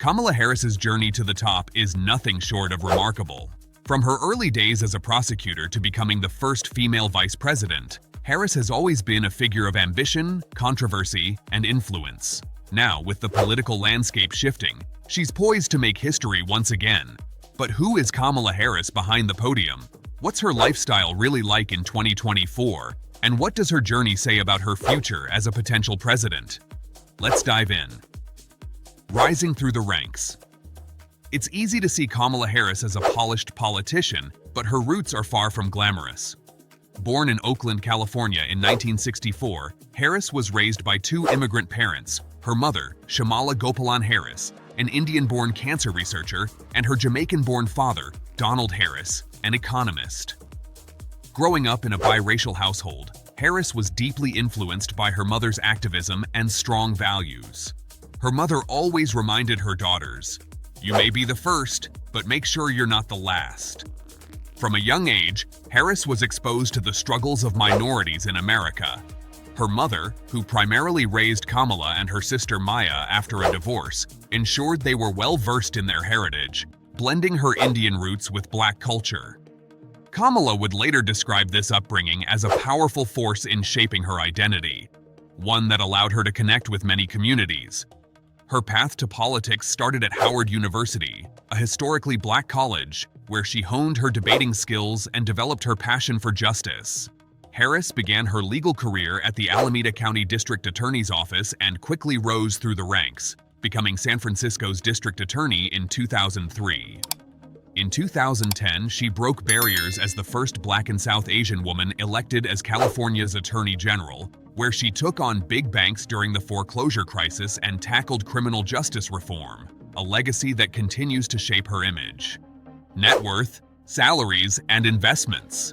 Kamala Harris's journey to the top is nothing short of remarkable. From her early days as a prosecutor to becoming the first female vice president, Harris has always been a figure of ambition, controversy, and influence. Now, with the political landscape shifting, she's poised to make history once again. But who is Kamala Harris behind the podium? What's her lifestyle really like in 2024? And what does her journey say about her future as a potential president? Let's dive in. Rising through the ranks. It's easy to see Kamala Harris as a polished politician, but her roots are far from glamorous. Born in Oakland, California in 1964, Harris was raised by two immigrant parents, her mother, Shamala Gopalan Harris, an Indian-born cancer researcher, and her Jamaican-born father, Donald Harris, an economist. Growing up in a biracial household, Harris was deeply influenced by her mother's activism and strong values. Her mother always reminded her daughters, "You may be the first, but make sure you're not the last." From a young age, Harris was exposed to the struggles of minorities in America. Her mother, who primarily raised Kamala and her sister Maya after a divorce, ensured they were well-versed in their heritage, blending her Indian roots with Black culture. Kamala would later describe this upbringing as a powerful force in shaping her identity, one that allowed her to connect with many communities. Her path to politics started at Howard University, a historically Black college, where she honed her debating skills and developed her passion for justice. Harris began her legal career at the Alameda County District Attorney's Office and quickly rose through the ranks, becoming San Francisco's district attorney in 2003. In 2010, she broke barriers as the first Black and South Asian woman elected as California's Attorney General, where she took on big banks during the foreclosure crisis and tackled criminal justice reform, a legacy that continues to shape her image. Net worth, salaries, and investments.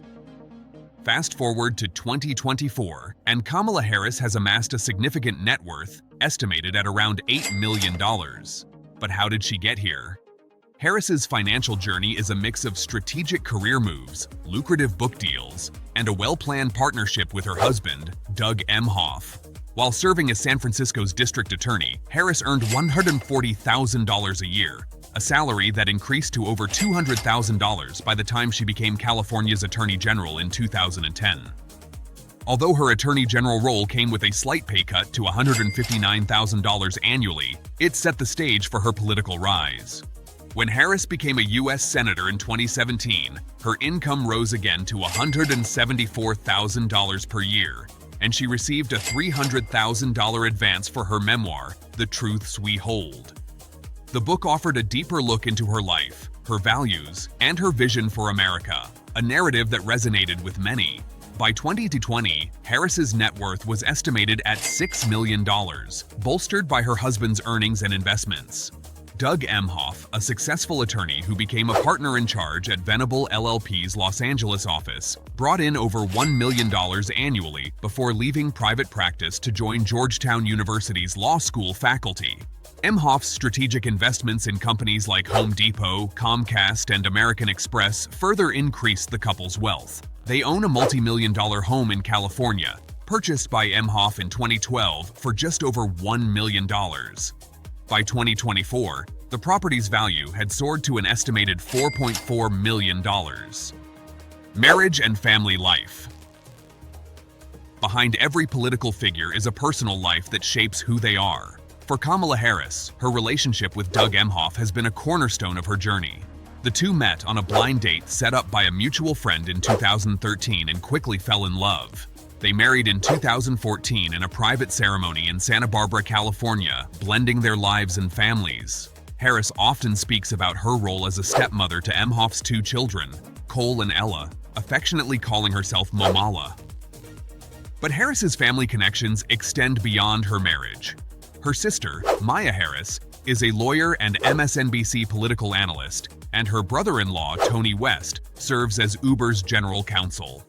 Fast forward to 2024, and Kamala Harris has amassed a significant net worth, estimated at around $8 million. But how did she get here? Harris's financial journey is a mix of strategic career moves, lucrative book deals, and a well-planned partnership with her husband, Doug Emhoff. While serving as San Francisco's district attorney, Harris earned $140,000 a year, a salary that increased to over $200,000 by the time she became California's Attorney General in 2010. Although her Attorney General role came with a slight pay cut to $159,000 annually, it set the stage for her political rise. When Harris became a U.S. Senator in 2017, her income rose again to $174,000 per year, and she received a $300,000 advance for her memoir, The Truths We Hold. The book offered a deeper look into her life, her values, and her vision for America, a narrative that resonated with many. By 2020, Harris's net worth was estimated at $6 million, bolstered by her husband's earnings and investments. Doug Emhoff, a successful attorney who became a partner in charge at Venable LLP's Los Angeles office, brought in over $1 million annually before leaving private practice to join Georgetown University's law school faculty. Emhoff's strategic investments in companies like Home Depot, Comcast, and American Express further increased the couple's wealth. They own a multi-million-dollar home in California, purchased by Emhoff in 2012 for just over $1 million. By 2024, the property's value had soared to an estimated $4.4 million. Marriage and family life. Behind every political figure is a personal life that shapes who they are. For Kamala Harris, her relationship with Doug Emhoff has been a cornerstone of her journey. The two met on a blind date set up by a mutual friend in 2013 and quickly fell in love. They married in 2014 in a private ceremony in Santa Barbara, California, blending their lives and families. Harris often speaks about her role as a stepmother to Emhoff's two children, Cole and Ella, affectionately calling herself Momala. But Harris's family connections extend beyond her marriage. Her sister, Maya Harris, is a lawyer and MSNBC political analyst, and her brother-in-law, Tony West, serves as Uber's general counsel.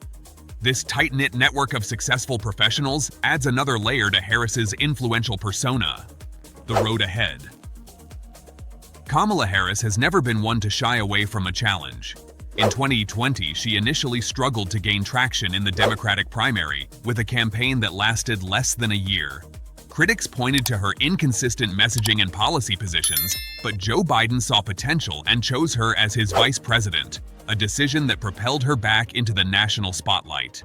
This tight-knit network of successful professionals adds another layer to Harris's influential persona. The road ahead. Kamala Harris has never been one to shy away from a challenge. In 2020, she initially struggled to gain traction in the Democratic primary with a campaign that lasted less than a year. Critics pointed to her inconsistent messaging and policy positions, but Joe Biden saw potential and chose her as his vice president, a decision that propelled her back into the national spotlight.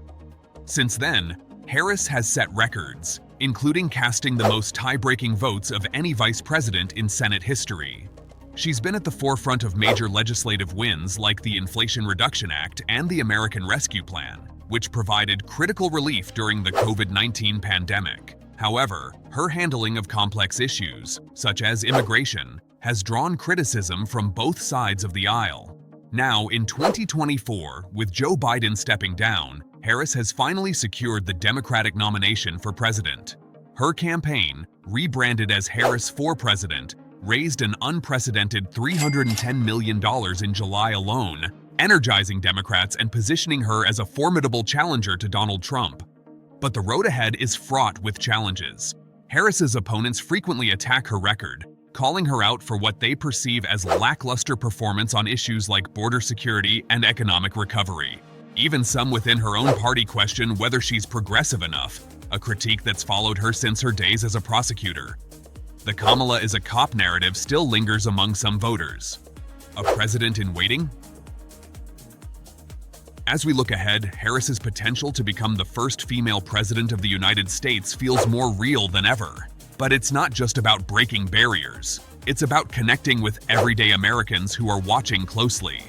Since then, Harris has set records, including casting the most tie-breaking votes of any vice president in Senate history. She's been at the forefront of major legislative wins like the Inflation Reduction Act and the American Rescue Plan, which provided critical relief during the COVID-19 pandemic. However, her handling of complex issues, such as immigration, has drawn criticism from both sides of the aisle. Now, in 2024, with Joe Biden stepping down, Harris has finally secured the Democratic nomination for president. Her campaign, rebranded as Harris for President, raised an unprecedented $310 million in July alone, energizing Democrats and positioning her as a formidable challenger to Donald Trump. But the road ahead is fraught with challenges. Harris's opponents frequently attack her record, calling her out for what they perceive as lackluster performance on issues like border security and economic recovery. Even some within her own party question whether she's progressive enough, a critique that's followed her since her days as a prosecutor. The Kamala is a cop narrative still lingers among some voters. A president in waiting? As we look ahead, Harris's potential to become the first female president of the United States feels more real than ever. But it's not just about breaking barriers. It's about connecting with everyday Americans who are watching closely.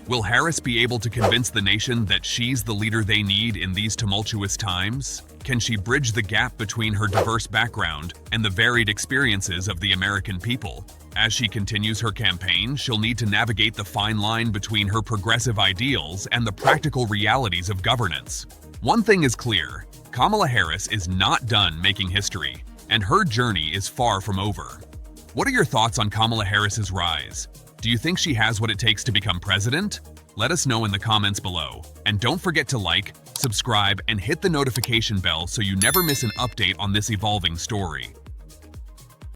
Will Harris be able to convince the nation that she's the leader they need in these tumultuous times? Can she bridge the gap between her diverse background and the varied experiences of the American people? As she continues her campaign, she'll need to navigate the fine line between her progressive ideals and the practical realities of governance. One thing is clear: Kamala Harris is not done making history, and her journey is far from over. What are your thoughts on Kamala Harris's rise? Do you think she has what it takes to become president? Let us know in the comments below. And don't forget to like, subscribe, and hit the notification bell so you never miss an update on this evolving story.